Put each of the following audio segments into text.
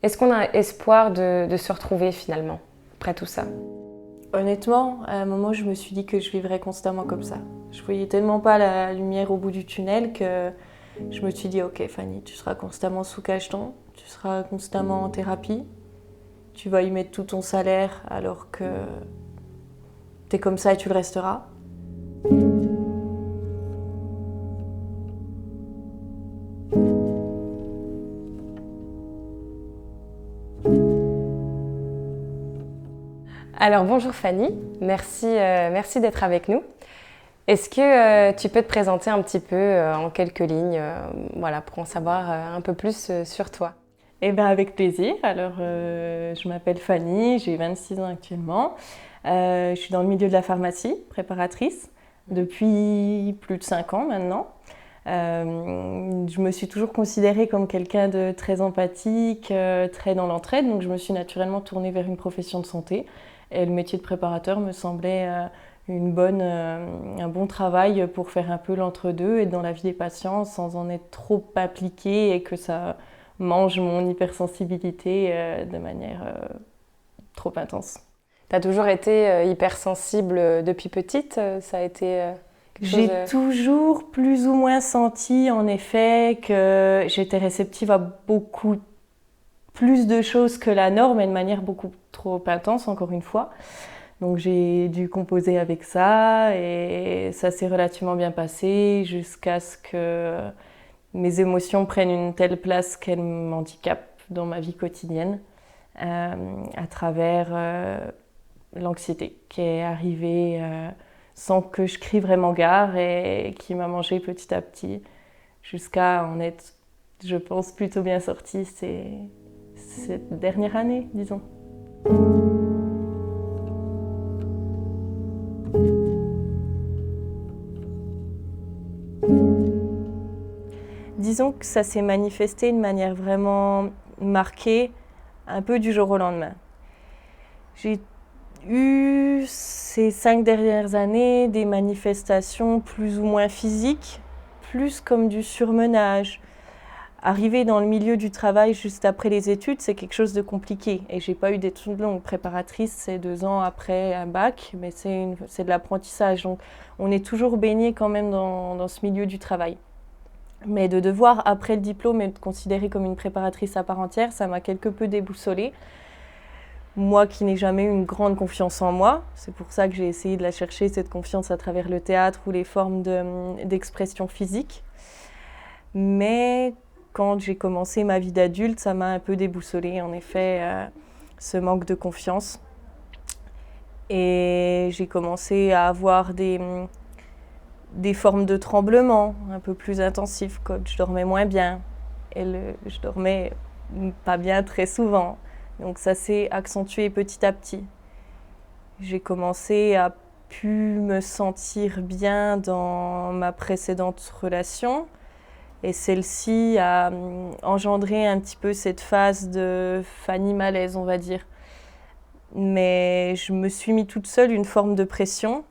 Est-ce qu'on a espoir de se retrouver finalement, après tout ça? Honnêtement, à un moment, je me suis dit que je vivrais constamment comme ça. Je voyais tellement pas la lumière au bout du tunnel que je me suis dit, ok Fanny, tu seras constamment sous cacheton, tu seras constamment en thérapie, tu vas y mettre tout ton salaire alors que t'es comme ça et tu le resteras. Alors bonjour Fanny, merci d'être avec nous. Est-ce que tu peux te présenter un petit peu en quelques lignes, voilà, pour en savoir un peu plus sur toi? Eh bien avec plaisir. Alors je m'appelle Fanny, j'ai 26 ans actuellement. Je suis dans le milieu de la pharmacie, préparatrice, depuis plus de 5 ans maintenant. Je me suis toujours considérée comme quelqu'un de très empathique, très dans l'entraide, donc je me suis naturellement tournée vers une profession de santé. Et le métier de préparateur me semblait un bon travail pour faire un peu l'entre-deux, être dans la vie des patients sans en être trop impliquée et que ça mange mon hypersensibilité de manière trop intense. Tu as toujours été hypersensible depuis petite? Ça a été J'ai toujours plus ou moins senti en effet que j'étais réceptive à beaucoup plus de choses que la norme et de manière beaucoup trop intense, encore une fois. Donc j'ai dû composer avec ça et ça s'est relativement bien passé jusqu'à ce que mes émotions prennent une telle place qu'elles m'handicapent dans ma vie quotidienne à travers l'anxiété qui est arrivée sans que je crie vraiment gare et qui m'a mangé petit à petit jusqu'à en être, je pense, plutôt bien sortie cette dernière année, disons. Disons que ça s'est manifesté de manière vraiment marquée, un peu du jour au lendemain. J'ai eu ces 5 dernières années des manifestations plus ou moins physiques, plus comme du surmenage. Arriver dans le milieu du travail juste après les études, c'est quelque chose de compliqué. Et j'ai pas eu d'études longues. Préparatrice, c'est 2 ans après un bac, mais c'est de l'apprentissage. Donc on est toujours baigné quand même dans ce milieu du travail. Mais de devoir, après le diplôme, être considérée comme une préparatrice à part entière, ça m'a quelque peu déboussolée. Moi qui n'ai jamais eu une grande confiance en moi, c'est pour ça que j'ai essayé de la chercher, cette confiance à travers le théâtre ou les formes d'expression physique. Mais quand j'ai commencé ma vie d'adulte, ça m'a un peu déboussolée, en effet, ce manque de confiance. Et j'ai commencé à avoir des formes de tremblement un peu plus intensifs, quand je dormais moins bien. Et je dormais pas bien très souvent. Donc ça s'est accentué petit à petit. J'ai commencé à plus me sentir bien dans ma précédente relation. Et celle-ci a engendré un petit peu cette phase de Fanny malaise, on va dire. Mais je me suis mis toute seule une forme de pression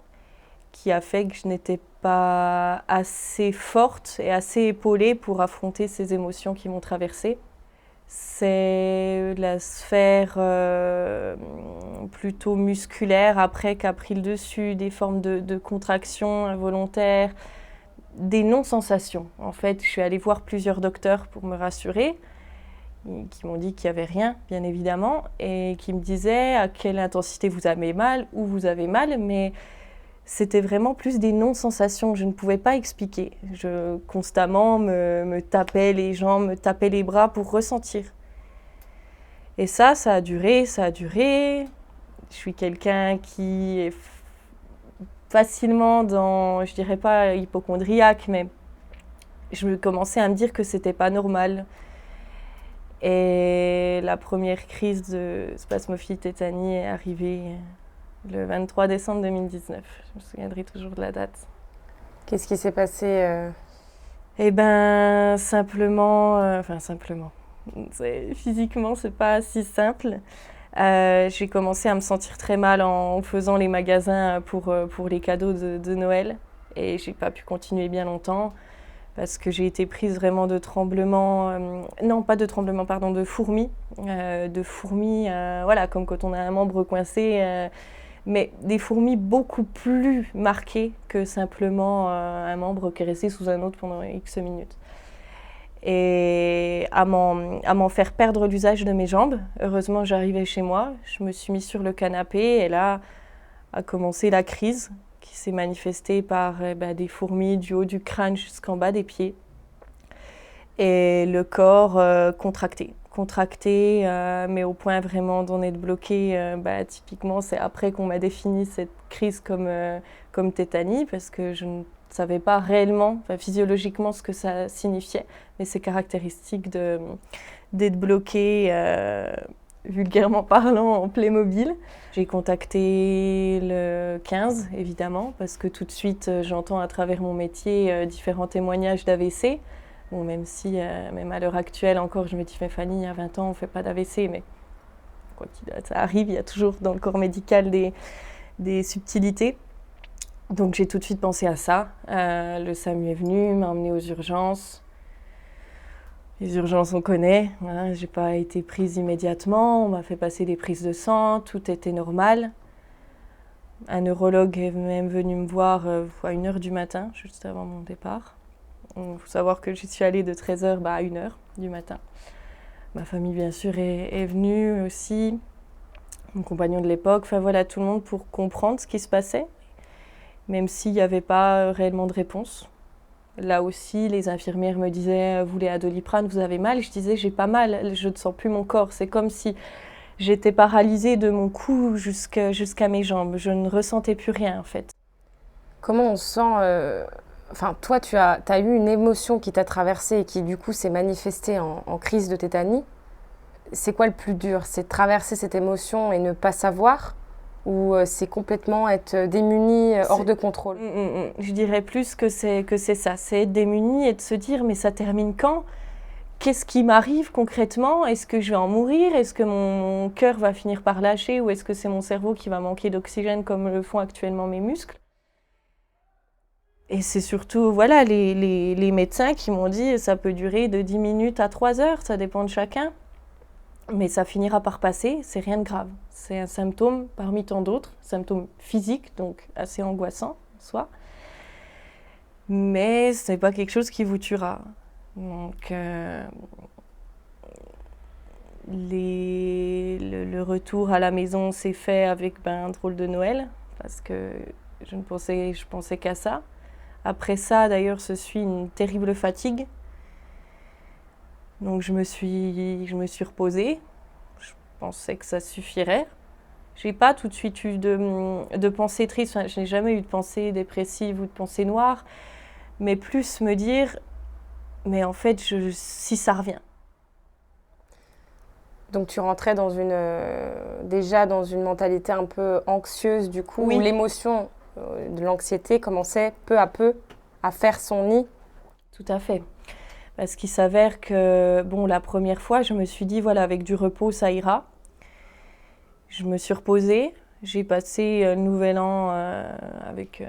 qui a fait que je n'étais pas assez forte et assez épaulée pour affronter ces émotions qui m'ont traversée. C'est la sphère plutôt musculaire après qui a pris le dessus, des formes de contractions involontaires, des non-sensations. En fait, je suis allée voir plusieurs docteurs pour me rassurer, qui m'ont dit qu'il n'y avait rien, bien évidemment, et qui me disaient à quelle intensité vous avez mal, où vous avez mal, mais c'était vraiment plus des non-sensations que je ne pouvais pas expliquer. Je constamment me tapais les jambes, me tapais les bras pour ressentir. Et ça a duré. Je suis quelqu'un qui est facilement dans, je dirais pas hypocondriaque, mais je commençais à me dire que c'était pas normal. Et la première crise de spasmophilie tétanie est arrivée le 23 décembre 2019. Je me souviendrai toujours de la date. Qu'est-ce qui s'est passé Eh ben, simplement. Physiquement, c'est pas si simple. J'ai commencé à me sentir très mal en faisant les magasins pour les cadeaux de Noël. Et j'ai pas pu continuer bien longtemps parce que j'ai été prise vraiment de tremblements, non pas de tremblements, pardon, de fourmis. de fourmis, voilà, comme quand on a un membre coincé, mais des fourmis beaucoup plus marquées que simplement un membre qui est resté sous un autre pendant X minutes. Et à m'en faire perdre l'usage de mes jambes. Heureusement, j'arrivais chez moi, je me suis mise sur le canapé et là a commencé la crise qui s'est manifestée par des fourmis du haut du crâne jusqu'en bas des pieds. Et le corps contracté, mais au point vraiment d'en être bloqué. Typiquement, c'est après qu'on m'a défini cette crise comme tétanie, parce que je ne savais pas réellement, physiologiquement, ce que ça signifiait. Mais c'est caractéristique d'être bloqué, vulgairement parlant, en Playmobil. J'ai contacté le 15, évidemment, parce que tout de suite, j'entends à travers mon métier différents témoignages d'AVC. Bon, même si, même à l'heure actuelle encore, je me dis, mais Fanny, il y a 20 ans, on ne fait pas d'AVC, mais quoi ça arrive, il y a toujours dans le corps médical des subtilités. Donc j'ai tout de suite pensé à ça. Le SAMU est venu, m'a emmenée aux urgences. Les urgences, on connaît. Hein, je n'ai pas été prise immédiatement, on m'a fait passer des prises de sang, tout était normal. Un neurologue est même venu me voir à 1h du matin, juste avant mon départ. Il faut savoir que j'y suis allée de 13h à 1h du matin. Ma famille, bien sûr, est venue aussi, mon compagnon de l'époque, enfin voilà, tout le monde pour comprendre ce qui se passait, même s'il n'y avait pas réellement de réponse. Là aussi, les infirmières me disaient « Vous voulez à Doliprane, vous avez mal ?» Je disais « J'ai pas mal, je ne sens plus mon corps. » C'est comme si j'étais paralysée de mon cou jusqu'à mes jambes. Je ne ressentais plus rien, en fait. Comment on se sent Enfin, toi, tu as eu une émotion qui t'a traversée et qui, du coup, s'est manifestée en crise de tétanie. C'est quoi le plus dur? C'est de traverser cette émotion et ne pas savoir? Ou c'est complètement être démuni, hors de contrôle? Je dirais plus que c'est ça. C'est être démuni et de se dire, mais ça termine quand? Qu'est-ce qui m'arrive concrètement? Est-ce que je vais en mourir? Est-ce que mon cœur va finir par lâcher? Ou est-ce que c'est mon cerveau qui va manquer d'oxygène comme le font actuellement mes muscles? Et c'est surtout voilà, les médecins qui m'ont dit ça peut durer de 10 minutes à 3 heures, ça dépend de chacun. Mais ça finira par passer, c'est rien de grave. C'est un symptôme parmi tant d'autres, symptôme physique, donc assez angoissant en soi. Mais ce n'est pas quelque chose qui vous tuera. Donc le retour à la maison s'est fait avec un drôle de Noël, parce que je pensais qu'à ça. Après ça, d'ailleurs, se suit une terrible fatigue. Donc je me suis reposée. Je pensais que ça suffirait. Je n'ai pas tout de suite eu de pensée triste. Enfin, je n'ai jamais eu de pensée dépressive ou de pensée noire. Mais plus me dire, mais en fait, si ça revient. Donc tu rentrais déjà dans une mentalité un peu anxieuse, du coup, oui. Où l'émotion de l'anxiété commençait peu à peu à faire son nid. Tout à fait. Parce qu'il s'avère que, la première fois, je me suis dit, voilà, avec du repos, ça ira. Je me suis reposée. J'ai passé le nouvel an avec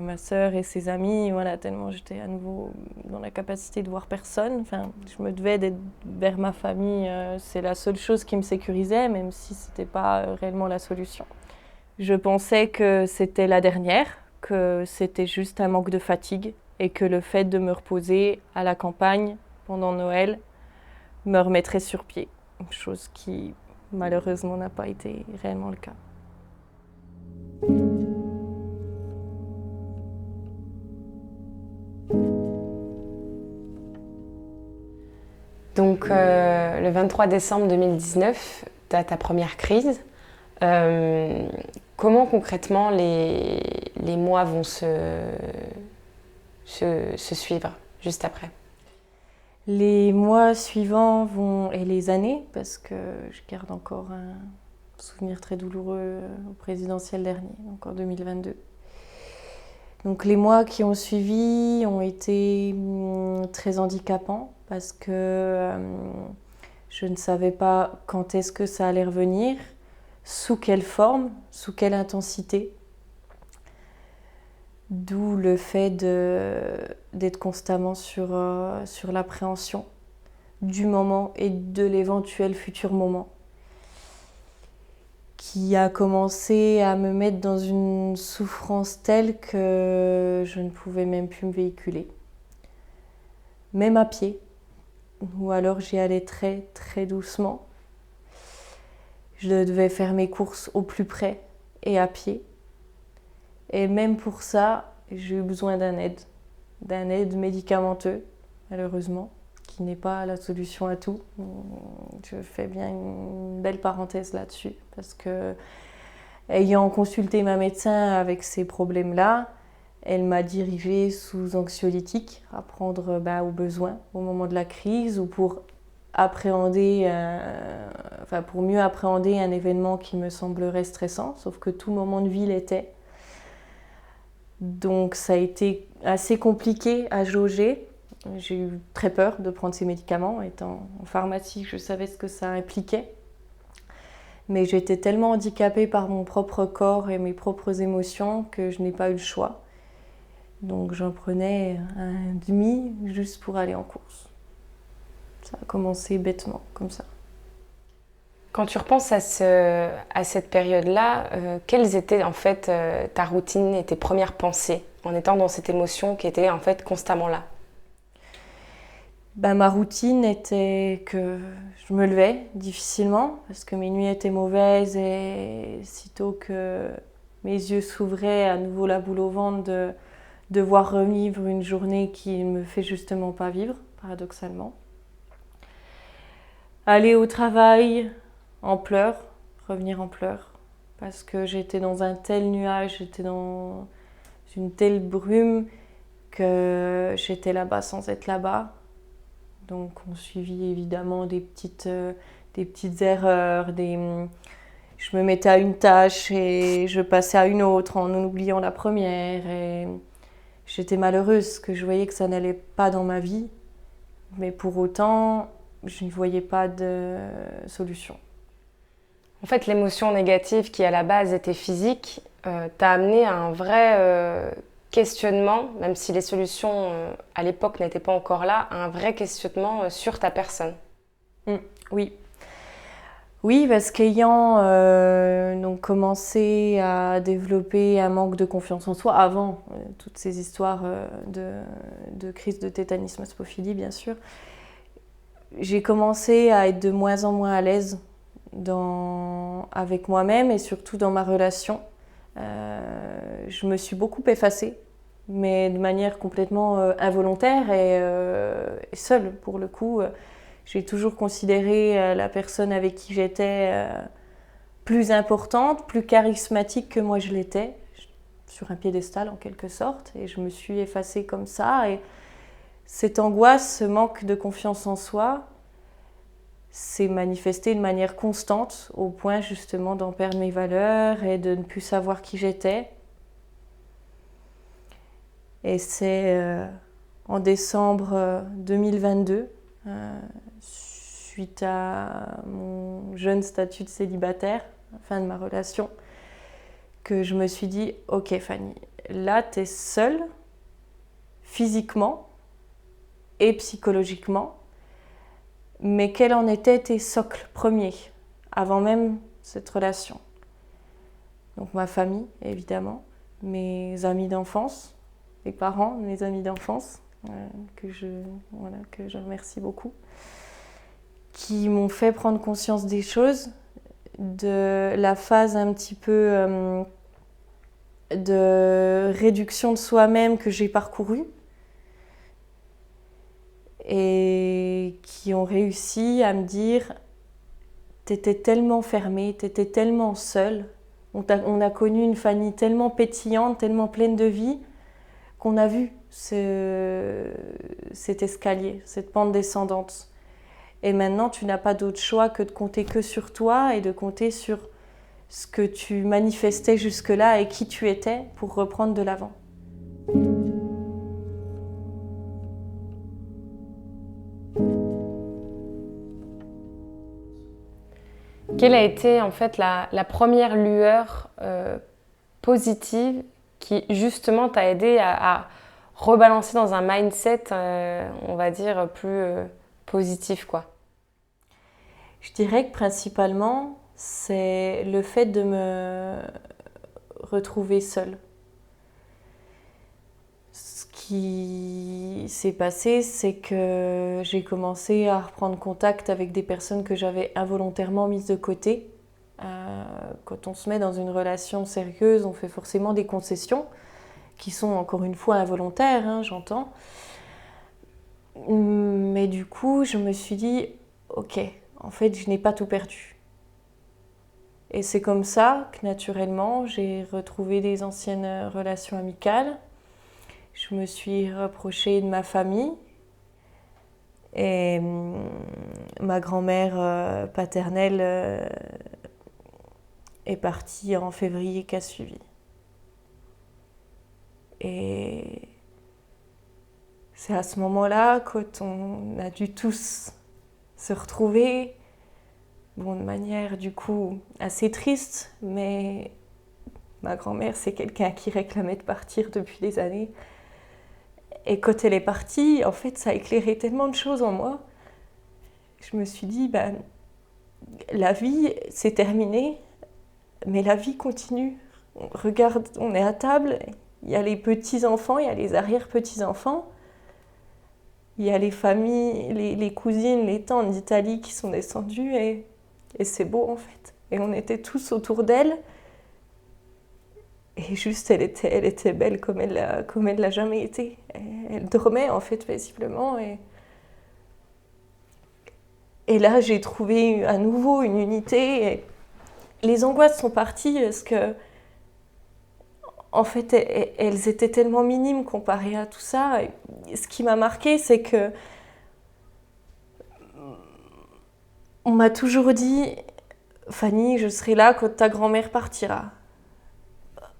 ma sœur et ses amis, voilà, tellement j'étais à nouveau dans la capacité de voir personne. Enfin, je me devais d'être vers ma famille, c'est la seule chose qui me sécurisait, même si ce n'était pas réellement la solution. Je pensais que c'était la dernière, que c'était juste un manque de fatigue et que le fait de me reposer à la campagne pendant Noël me remettrait sur pied, chose qui malheureusement n'a pas été réellement le cas. Donc le 23 décembre 2019, tu as ta première crise. Comment concrètement les mois vont se suivre juste après? Les mois suivants et les années, parce que je garde encore un souvenir très douloureux au présidentiel dernier, donc en 2022. Donc les mois qui ont suivi ont été très handicapants parce que je ne savais pas quand est-ce que ça allait revenir, sous quelle forme, sous quelle intensité. D'où le fait d'être constamment sur l'appréhension, du moment et de l'éventuel futur moment, qui a commencé à me mettre dans une souffrance telle que je ne pouvais même plus me véhiculer, même à pied, ou alors j'y allais très très doucement. Je devais faire mes courses au plus près et à pied. Et même pour ça, j'ai eu besoin d'un aide médicamenteux, malheureusement, qui n'est pas la solution à tout. Je fais bien une belle parenthèse là-dessus, parce que, ayant consulté ma médecin avec ces problèmes-là, elle m'a dirigée sous anxiolytiques à prendre au besoin au moment de la crise ou pour pour mieux appréhender un événement qui me semblerait stressant, sauf que tout moment de vie l'était. Donc ça a été assez compliqué à jauger. J'ai eu très peur de prendre ces médicaments. Étant en pharmacie, je savais ce que ça impliquait. Mais j'étais tellement handicapée par mon propre corps et mes propres émotions que je n'ai pas eu le choix. Donc j'en prenais un demi juste pour aller en course. Ça a commencé bêtement, comme ça. Quand tu repenses à cette période-là, quelles étaient en fait ta routine et tes premières pensées en étant dans cette émotion qui était en fait constamment là? Ma routine était que je me levais difficilement parce que mes nuits étaient mauvaises et sitôt que mes yeux s'ouvraient, à nouveau la boule au ventre de devoir revivre une journée qui ne me fait justement pas vivre, paradoxalement. Aller au travail en pleurs, revenir en pleurs, parce que j'étais dans un tel nuage, j'étais dans une telle brume que j'étais là-bas sans être là-bas. Donc on suivit évidemment des petites erreurs, je me mettais à une tâche et je passais à une autre en oubliant la première. Et j'étais malheureuse parce que je voyais que ça n'allait pas dans ma vie, mais pour autant, je ne voyais pas de solution. En fait, l'émotion négative qui à la base était physique t'a amené à un vrai questionnement, même si les solutions à l'époque n'étaient pas encore là, un vrai questionnement sur ta personne. Oui. Oui, parce qu'ayant donc commencé à développer un manque de confiance en soi avant toutes ces histoires de crise de tétanisme spophilie, bien sûr, j'ai commencé à être de moins en moins à l'aise avec moi-même et surtout dans ma relation. Je me suis beaucoup effacée, mais de manière complètement involontaire et seule pour le coup. J'ai toujours considéré la personne avec qui j'étais plus importante, plus charismatique que moi je l'étais, sur un piédestal en quelque sorte, et je me suis effacée comme ça. Et cette angoisse, ce manque de confiance en soi, s'est manifesté de manière constante, au point justement d'en perdre mes valeurs et de ne plus savoir qui j'étais. Et c'est en décembre 2022, suite à mon jeune statut de célibataire, fin de ma relation, que je me suis dit « Ok Fanny, là t'es seule, physiquement et psychologiquement, mais quels en étaient tes socles premiers, avant même cette relation ?» Donc ma famille, évidemment, mes amis d'enfance, mes parents, mes amis d'enfance, que je remercie beaucoup, qui m'ont fait prendre conscience des choses, de la phase un petit peu de réduction de soi-même que j'ai parcourue, et qui ont réussi à me dire « T'étais tellement fermée, t'étais tellement seule, on a connu une Fanny tellement pétillante, tellement pleine de vie, qu'on a vu cet escalier, cette pente descendante. Et maintenant, tu n'as pas d'autre choix que de compter que sur toi et de compter sur ce que tu manifestais jusque-là et qui tu étais pour reprendre de l'avant. » Quelle a été en fait la première lueur positive qui justement t'a aidé à rebalancer dans un mindset, on va dire, positif, quoi. Je dirais que principalement, c'est le fait de me retrouver seule. Ce qui s'est passé, c'est que j'ai commencé à reprendre contact avec des personnes que j'avais involontairement mises de côté. Quand on se met dans une relation sérieuse, on fait forcément des concessions qui sont encore une fois involontaires, hein, j'entends. Mais du coup, je me suis dit, ok, en fait, je n'ai pas tout perdu. Et c'est comme ça que naturellement, j'ai retrouvé des anciennes relations amicales. Je me suis rapprochée de ma famille. Et ma grand-mère paternelle est partie en février qui a suivi. Et c'est à ce moment-là, quand on a dû tous se retrouver, bon, de manière du coup assez triste, mais ma grand-mère, c'est quelqu'un qui réclamait de partir depuis des années. Et quand elle est partie, en fait, ça a éclairé tellement de choses en moi. Je me suis dit, ben, la vie, c'est terminé, mais la vie continue. On regarde, on est à table, il y a les petits-enfants, il y a les arrière-petits-enfants, il y a les familles, les cousines, les tantes d'Italie qui sont descendues, et c'est beau en fait. Et on était tous autour d'elle. Et juste, elle était belle comme elle l'a jamais été. Elle dormait en fait paisiblement. Et là, j'ai trouvé à nouveau une unité. Et les angoisses sont parties parce que, en fait, elles étaient tellement minimes comparées à tout ça. Et ce qui m'a marqué, c'est que on m'a toujours dit, Fanny, je serai là quand ta grand-mère partira.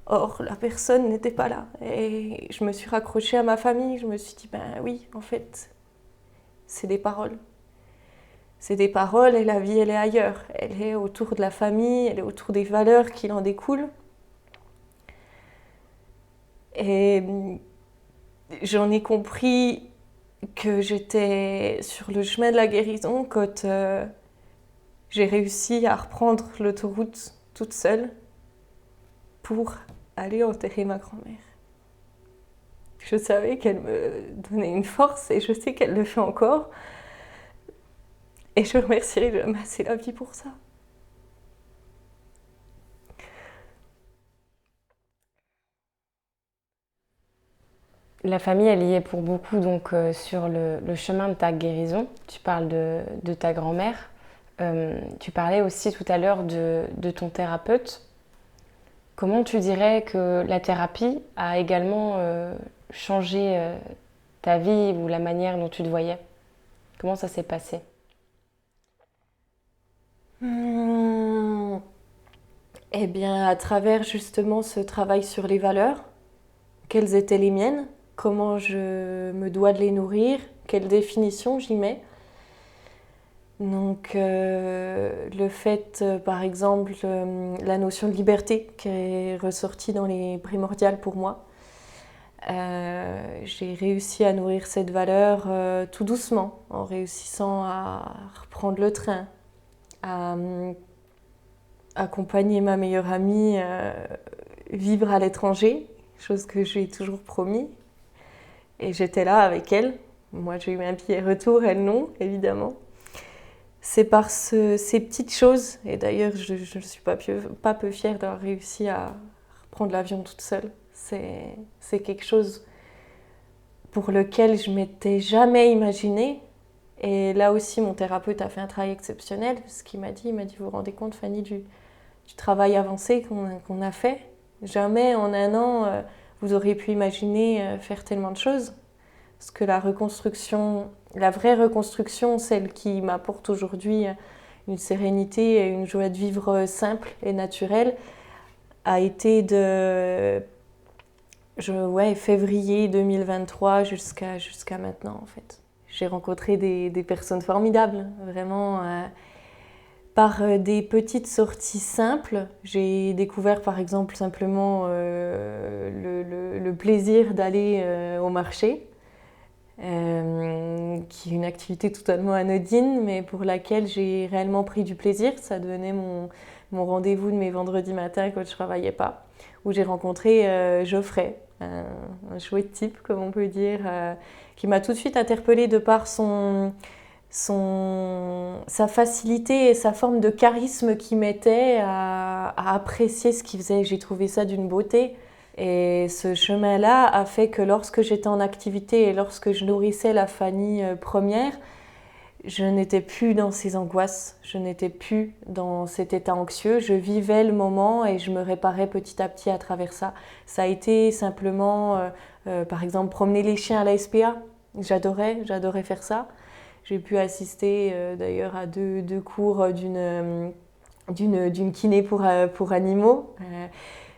Or, la personne n'était pas là. Et je me suis raccrochée à ma famille. Je me suis dit, ben oui, en fait, c'est des paroles. C'est des paroles et la vie, elle est ailleurs. Elle est autour de la famille, elle est autour des valeurs qui en découlent. Et j'en ai compris que j'étais sur le chemin de la guérison quand j'ai réussi à reprendre l'autoroute toute seule pour aller enterrer ma grand-mère. Je savais qu'elle me donnait une force et je sais qu'elle le fait encore. Et je remercierai jamais assez la vie pour ça. La famille, elle y est pour beaucoup donc sur le chemin de ta guérison. Tu parles de ta grand-mère. Tu parlais aussi tout à l'heure de ton thérapeute. Comment tu dirais que la thérapie a également changé ta vie ou la manière dont tu te voyais? Comment ça s'est passé? Eh bien, à travers justement ce travail sur les valeurs, quelles étaient les miennes, comment je me dois de les nourrir, quelle définition j'y mets. Donc, le fait, par exemple, la notion de liberté qui est ressortie dans les primordiales pour moi. J'ai réussi à nourrir cette valeur tout doucement, en réussissant à reprendre le train, à accompagner ma meilleure amie vivre à l'étranger, chose que je lui ai toujours promis. Et j'étais là avec elle. Moi, j'ai eu un billet retour, elle non, évidemment. C'est par ces petites choses, et d'ailleurs, je ne suis pas peu fière d'avoir réussi à reprendre l'avion toute seule. C'est quelque chose pour lequel je ne m'étais jamais imaginée. Et là aussi, mon thérapeute a fait un travail exceptionnel. Ce qu'il m'a dit, vous vous rendez compte, Fanny, du travail avancé qu'on a fait. Jamais en un an, vous auriez pu imaginer faire tellement de choses. Parce que la reconstruction, la vraie reconstruction, celle qui m'apporte aujourd'hui une sérénité et une joie de vivre simple et naturelle, a été de février 2023 jusqu'à maintenant, en fait. J'ai rencontré des personnes formidables, vraiment. Par des petites sorties simples, j'ai découvert par exemple simplement le plaisir d'aller au marché. qui est une activité totalement anodine, mais pour laquelle j'ai réellement pris du plaisir. Ça devenait mon rendez-vous de mes vendredis matins quand je ne travaillais pas, où j'ai rencontré Geoffrey, un chouette type, comme on peut dire, qui m'a tout de suite interpellée de par sa facilité et sa forme de charisme qu'il mettait à apprécier ce qu'il faisait. J'ai trouvé ça d'une beauté. Et ce chemin-là a fait que lorsque j'étais en activité et lorsque je nourrissais la Fanny première, je n'étais plus dans ces angoisses, je n'étais plus dans cet état anxieux. Je vivais le moment et je me réparais petit à petit à travers ça. Ça a été simplement, par exemple, promener les chiens à la SPA. J'adorais faire ça. J'ai pu assister d'ailleurs à deux cours d'une kiné pour animaux.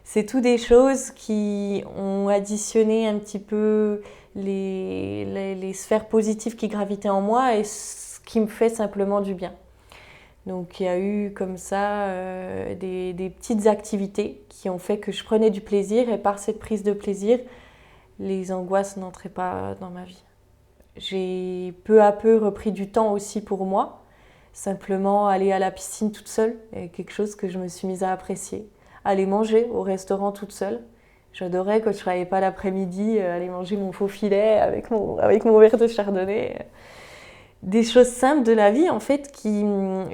C'est tout des choses qui ont additionné un petit peu les sphères positives qui gravitaient en moi et ce qui me fait simplement du bien. Donc il y a eu comme ça des petites activités qui ont fait que je prenais du plaisir et par cette prise de plaisir, les angoisses n'entraient pas dans ma vie. J'ai peu à peu repris du temps aussi pour moi. Simplement aller à la piscine toute seule est quelque chose que je me suis mise à apprécier. Aller manger au restaurant toute seule. J'adorais quand je ne travaillais pas l'après-midi, aller manger mon faux filet avec mon verre de chardonnay. Des choses simples de la vie en fait qui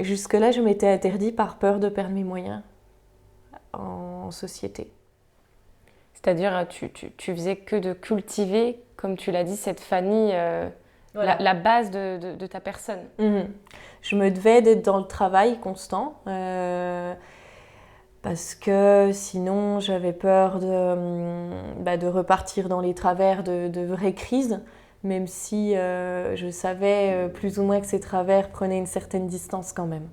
jusque-là je m'étais interdit par peur de perdre mes moyens en société. C'est-à-dire, tu faisais que de cultiver, comme tu l'as dit, cette Fanny, Voilà. la base de ta personne. Je me devais d'être dans le travail constant parce que sinon j'avais peur de repartir dans les travers de vraies crises, même si je savais plus ou moins que ces travers prenaient une certaine distance quand même.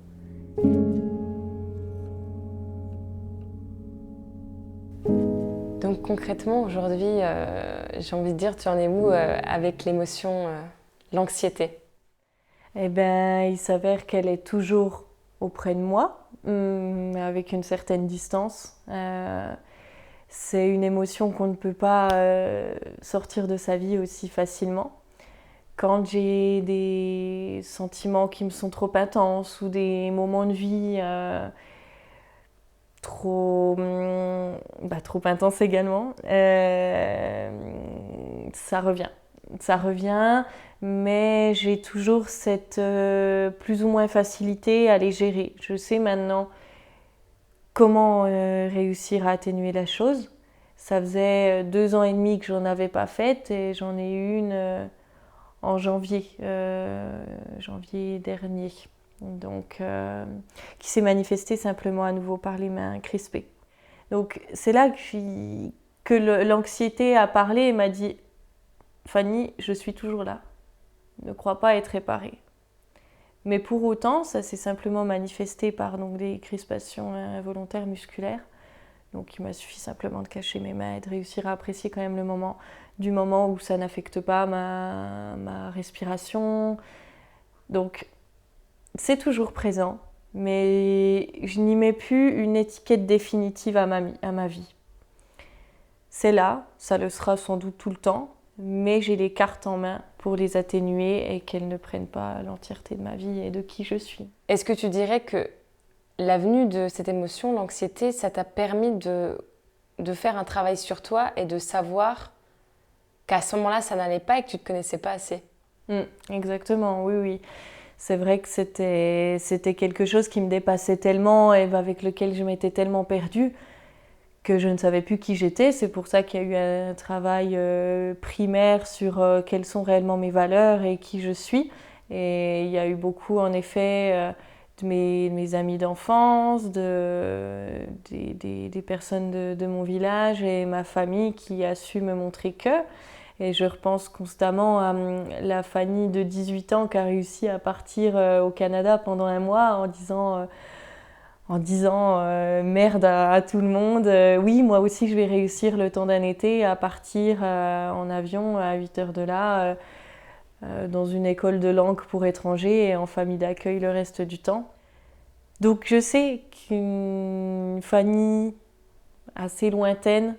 Donc concrètement, aujourd'hui, j'ai envie de dire, tu en es où avec l'émotion, l'anxiété? Eh bien, il s'avère qu'elle est toujours auprès de moi, mais avec une certaine distance. C'est une émotion qu'on ne peut pas sortir de sa vie aussi facilement. Quand j'ai des sentiments qui me sont trop intenses ou des moments de vie trop intenses également, ça revient. Ça revient, mais j'ai toujours cette plus ou moins facilité à les gérer. Je sais maintenant comment réussir à atténuer la chose. Ça faisait 2 ans et demi que j'en avais pas faite et j'en ai eu une en janvier dernier. Donc, qui s'est manifestée simplement à nouveau par les mains crispées. Donc c'est là que l'anxiété a parlé et m'a dit « Fanny, je suis toujours là. Ne crois pas être réparée. » Mais pour autant, ça s'est simplement manifesté par donc, des crispations involontaires musculaires. Donc il m'a suffi simplement de cacher mes mains et de réussir à apprécier quand même le moment où ça n'affecte pas ma respiration. Donc c'est toujours présent, mais je n'y mets plus une étiquette définitive à ma vie. C'est là, ça le sera sans doute tout le temps, mais j'ai les cartes en main pour les atténuer et qu'elles ne prennent pas l'entièreté de ma vie et de qui je suis. Est-ce que tu dirais que la venue de cette émotion, l'anxiété, ça t'a permis de faire un travail sur toi et de savoir qu'à ce moment-là, ça n'allait pas et que tu ne te connaissais pas assez? Exactement, oui. C'est vrai que c'était quelque chose qui me dépassait tellement et avec lequel je m'étais tellement perdue que je ne savais plus qui j'étais. C'est pour ça qu'il y a eu un travail primaire sur quelles sont réellement mes valeurs et qui je suis. Et il y a eu beaucoup, en effet, de mes amis d'enfance, des personnes de mon village et ma famille qui a su me montrer que. Et je repense constamment à la Fanny de 18 ans qui a réussi à partir au Canada pendant un mois en disant merde à tout le monde. Oui, moi aussi je vais réussir le temps d'un été à partir en avion à 8 heures de là dans une école de langue pour étrangers et en famille d'accueil le reste du temps. Donc je sais qu'une Fanny assez lointaine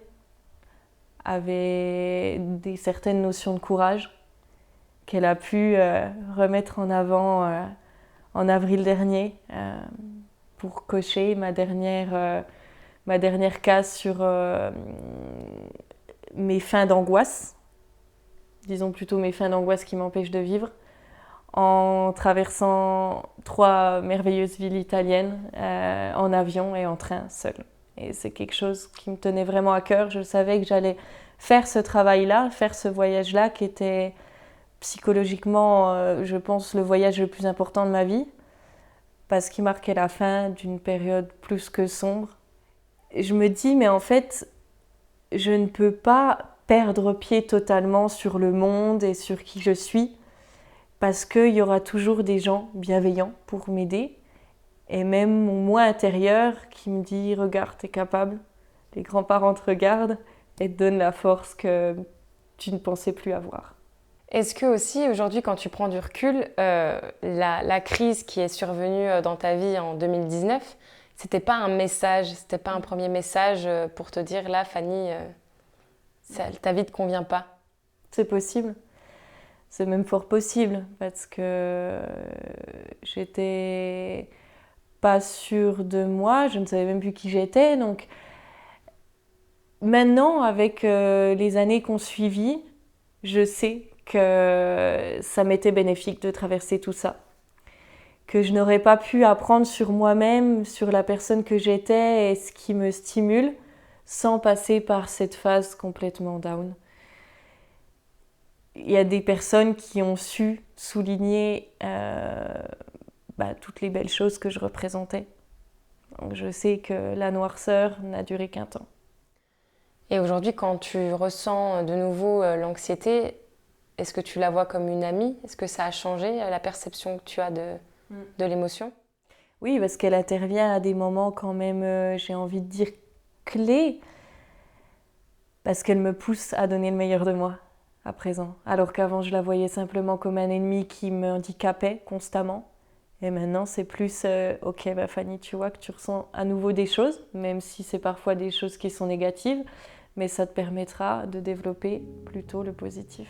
avait certaines notions de courage qu'elle a pu remettre en avant en avril dernier pour cocher ma dernière case sur mes fins d'angoisse, disons plutôt mes fins d'angoisse qui m'empêchent de vivre, en traversant 3 merveilleuses villes italiennes en avion et en train seule. Et c'est quelque chose qui me tenait vraiment à cœur. Je savais que j'allais faire ce travail-là, faire ce voyage-là qui était psychologiquement, je pense, le voyage le plus important de ma vie, parce qu'il marquait la fin d'une période plus que sombre. Et je me dis, mais en fait, je ne peux pas perdre pied totalement sur le monde et sur qui je suis, parce qu'il y aura toujours des gens bienveillants pour m'aider, et même mon moi intérieur qui me dit « Regarde, t'es capable », les grands-parents te regardent et te donnent la force que tu ne pensais plus avoir. Est-ce que aussi, aujourd'hui, quand tu prends du recul, la crise qui est survenue dans ta vie en 2019, c'était pas un message, c'était pas un premier message pour te dire « Là, Fanny, ta vie te convient pas ». C'est possible. C'est même fort possible parce que j'étais pas sûre de moi, je ne savais même plus qui j'étais. Donc maintenant, avec les années qu'on suivit, je sais que ça m'était bénéfique de traverser tout ça. Que je n'aurais pas pu apprendre sur moi-même, sur la personne que j'étais et ce qui me stimule sans passer par cette phase complètement down. Il y a des personnes qui ont su souligner toutes les belles choses que je représentais. Donc je sais que la noirceur n'a duré qu'un temps. Et aujourd'hui, quand tu ressens de nouveau l'anxiété, est-ce que tu la vois comme une amie ? Est-ce que ça a changé la perception que tu as de l'émotion ? Oui, parce qu'elle intervient à des moments quand même, j'ai envie de dire, clés, parce qu'elle me pousse à donner le meilleur de moi à présent. Alors qu'avant, je la voyais simplement comme un ennemi qui me handicapait constamment. Et maintenant, c'est plus, ok, Fanny, tu vois que tu ressens à nouveau des choses, même si c'est parfois des choses qui sont négatives, mais ça te permettra de développer plutôt le positif.